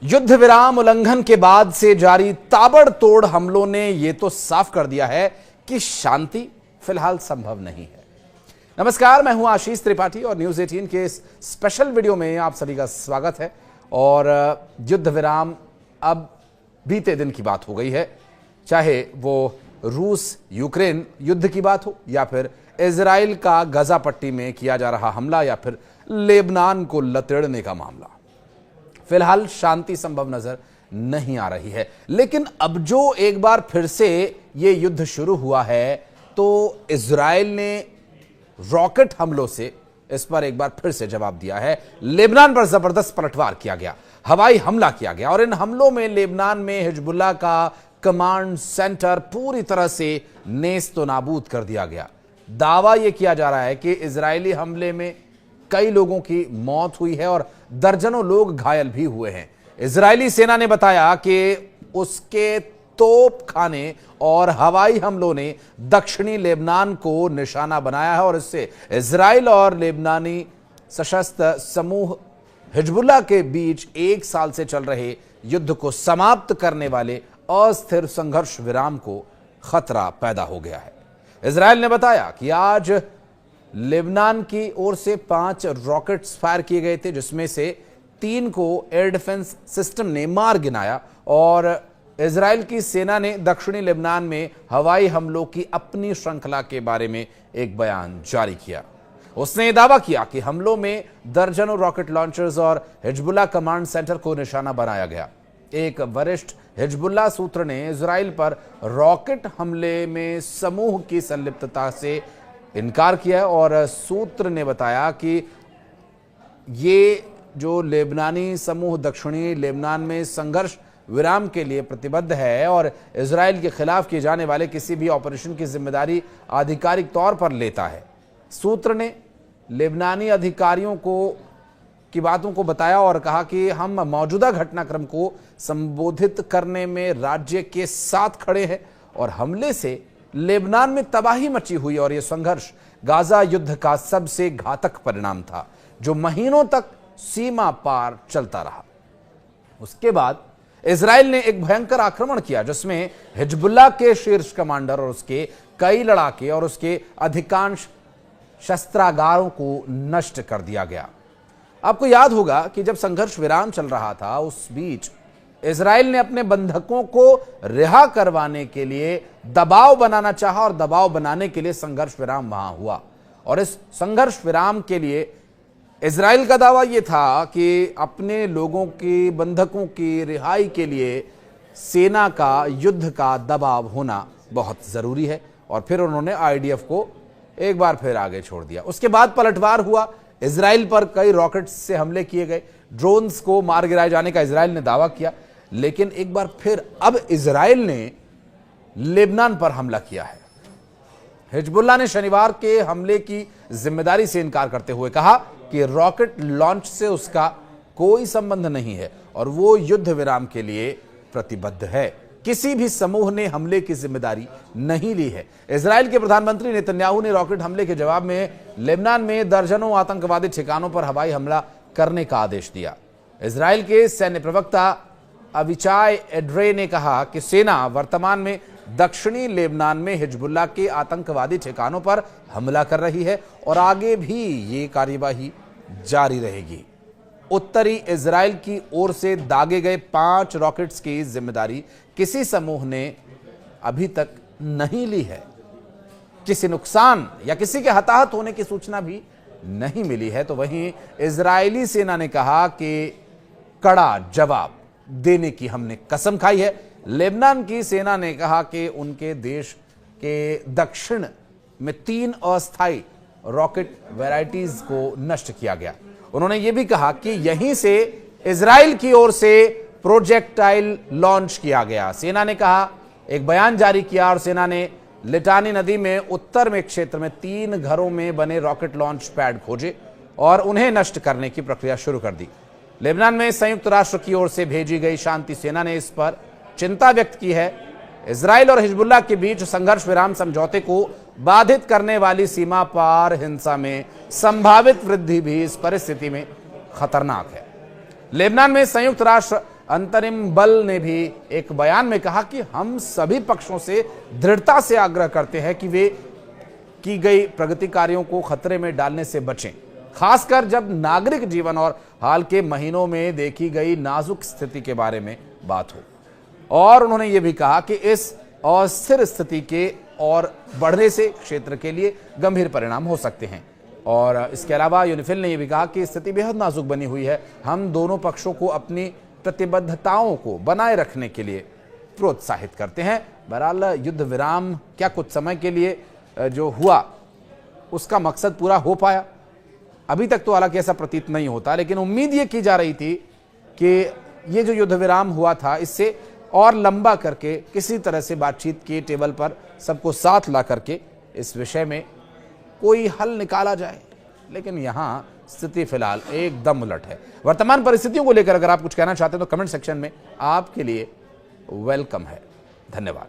युद्ध विराम उल्लंघन के बाद से जारी ताबड़तोड़ हमलों ने यह तो साफ कर दिया है कि शांति फिलहाल संभव नहीं है। नमस्कार, मैं हूं आशीष त्रिपाठी और न्यूज 18 के इस स्पेशल वीडियो में आप सभी का स्वागत है। और युद्ध विराम अब बीते दिन की बात हो गई है, चाहे वो रूस यूक्रेन युद्ध की बात हो या फिर इजराइल का गजा पट्टी में किया जा रहा हमला या फिर लेबनान को लतेड़ने का मामला। फिलहाल शांति संभव नजर नहीं आ रही है, लेकिन अब जो एक बार फिर से ये युद्ध शुरू हुआ है तो इजराइल ने रॉकेट हमलों से इस पर एक बार फिर से जवाब दिया है। लेबनान पर जबरदस्त पलटवार किया गया, हवाई हमला किया गया और इन हमलों में लेबनान में हिजबुल्लाह का कमांड सेंटर पूरी तरह से नेस्तो नाबूद कर दिया गया। दावा यह किया जा रहा है कि इजरायली हमले में कई लोगों की मौत हुई है और दर्जनों लोग घायल भी हुए हैं। इजरायली सेना ने बताया कि उसके तोपखाने और हवाई हमलों ने दक्षिणी लेबनान को निशाना बनाया है और इससे इजराइल और लेबनानी सशस्त्र समूह हिजबुल्लाह के बीच एक साल से चल रहे युद्ध को समाप्त करने वाले अस्थिर संघर्ष विराम को खतरा पैदा हो गया है। इजराइल ने बताया कि आज लेबनान की ओर से 5 रॉकेट्स फायर किए गए थे, जिसमें से 3 को एयर डिफेंस सिस्टम ने मार गिराया और इजराइल की सेना ने दक्षिणी लेबनान में हवाई हमलों की अपनी श्रृंखला के बारे में एक बयान जारी किया। उसने दावा किया कि हमलों में दर्जनों रॉकेट लॉन्चर्स और हिजबुल्लाह कमांड सेंटर को निशाना बनाया गया। एक वरिष्ठ हिजबुल्लाह सूत्र ने इजराइल पर रॉकेट हमले में समूह की संलिप्तता से इनकार किया है और सूत्र ने बताया कि ये जो लेबनानी समूह दक्षिणी लेबनान में संघर्ष विराम के लिए प्रतिबद्ध है और इजराइल के खिलाफ किए जाने वाले किसी भी ऑपरेशन की जिम्मेदारी आधिकारिक तौर पर लेता है। सूत्र ने लेबनानी अधिकारियों की बातों को बताया और कहा कि हम मौजूदा घटनाक्रम को संबोधित करने में राज्य के साथ खड़े हैं और हमले से लेबनान में तबाही मची हुई और यह संघर्ष गाजा युद्ध का सबसे घातक परिणाम था जो महीनों तक सीमा पार चलता रहा। उसके बाद इजराइल ने एक भयंकर आक्रमण किया जिसमें हिजबुल्लाह के शीर्ष कमांडर और उसके कई लड़ाके और उसके अधिकांश शस्त्रागारों को नष्ट कर दिया गया। आपको याद होगा कि जब संघर्ष विराम चल रहा था उस बीच इजराइल ने अपने बंधकों को रिहा करवाने के लिए दबाव बनाना चाहा और दबाव बनाने के लिए संघर्ष विराम वहां हुआ। और इस संघर्ष विराम के लिए इजराइल का दावा यह था कि अपने लोगों की बंधकों की रिहाई के लिए सेना का युद्ध का दबाव होना बहुत जरूरी है और फिर उन्होंने आईडीएफ को एक बार फिर आगे छोड़ दिया। उसके बाद पलटवार हुआ, इजराइल पर कई रॉकेट्स से हमले किए गए, ड्रोन्स को मार गिराए जाने का इजराइल ने दावा किया, लेकिन एक बार फिर अब इजराइल ने लेबनान पर हमला किया है। हिजबुल्लाह ने शनिवार के हमले की जिम्मेदारी से इनकार करते हुए कहा कि रॉकेट लॉन्च से उसका कोई संबंध नहीं है और वो युद्ध विराम के लिए प्रतिबद्ध है। किसी भी समूह ने हमले की जिम्मेदारी नहीं ली है। इजराइल के प्रधानमंत्री नेतन्याहू ने रॉकेट हमले के जवाब में लेबनान में दर्जनों आतंकवादी ठिकानों पर हवाई हमला करने का आदेश दिया। इजराइल के सैन्य प्रवक्ता अविचाय एड्रे ने कहा कि सेना वर्तमान में दक्षिणी लेबनान में हिजबुल्लाह के आतंकवादी ठिकानों पर हमला कर रही है और आगे भी ये कार्यवाही जारी रहेगी। उत्तरी इजराइल की ओर से दागे गए 5 रॉकेट्स की जिम्मेदारी किसी समूह ने अभी तक नहीं ली है। किसी नुकसान या किसी के हताहत होने की सूचना भी नहीं मिली है। तो वहीं इजरायली सेना ने कहा कि कड़ा जवाब देने की हमने कसम खाई है। लेबनान की सेना ने कहा कि उनके देश के दक्षिण में 3 अस्थायी रॉकेट वैरायटीज को नष्ट किया गया। उन्होंने यह भी कहा कि यहीं से इजराइल की ओर से प्रोजेक्टाइल लॉन्च किया गया। सेना ने कहा, एक बयान जारी किया और सेना ने लिटानी नदी में उत्तर में क्षेत्र में 3 घरों में बने रॉकेट लॉन्च पैड खोजे और उन्हें नष्ट करने की प्रक्रिया शुरू कर दी। लेबनान में संयुक्त राष्ट्र की ओर से भेजी गई शांति सेना ने इस पर चिंता व्यक्त की है। इजराइल और हिजबुल्लाह के बीच संघर्ष विराम समझौते को बाधित करने वाली सीमा पार हिंसा में संभावित वृद्धि भी इस परिस्थिति में खतरनाक है। लेबनान में संयुक्त राष्ट्र अंतरिम बल ने भी एक बयान में कहा कि हम सभी पक्षों से दृढ़ता से आग्रह करते हैं कि वे की गई प्रगति कार्यों को खतरे में डालने से बचें, खासकर जब नागरिक जीवन और हाल के महीनों में देखी गई नाजुक स्थिति के बारे में बात हो। और उन्होंने ये भी कहा कि इस अस्थिर स्थिति के और बढ़ने से क्षेत्र के लिए गंभीर परिणाम हो सकते हैं। और इसके अलावा यूनिफिल ने यह भी कहा कि स्थिति बेहद नाजुक बनी हुई है, हम दोनों पक्षों को अपनी प्रतिबद्धताओं को बनाए रखने के लिए प्रोत्साहित करते हैं। बहरहाल युद्ध विराम क्या कुछ समय के लिए जो हुआ उसका मकसद पूरा हो पाया? अभी तक तो हालांकि ऐसा प्रतीत नहीं होता, लेकिन उम्मीद ये की जा रही थी कि ये जो युद्ध विराम हुआ था इससे और लंबा करके किसी तरह से बातचीत के टेबल पर सबको साथ ला करके इस विषय में कोई हल निकाला जाए, लेकिन यहां स्थिति फिलहाल एकदम उलट है। वर्तमान परिस्थितियों को लेकर अगर आप कुछ कहना चाहते हैं तो कमेंट सेक्शन में आपके लिए वेलकम है। धन्यवाद।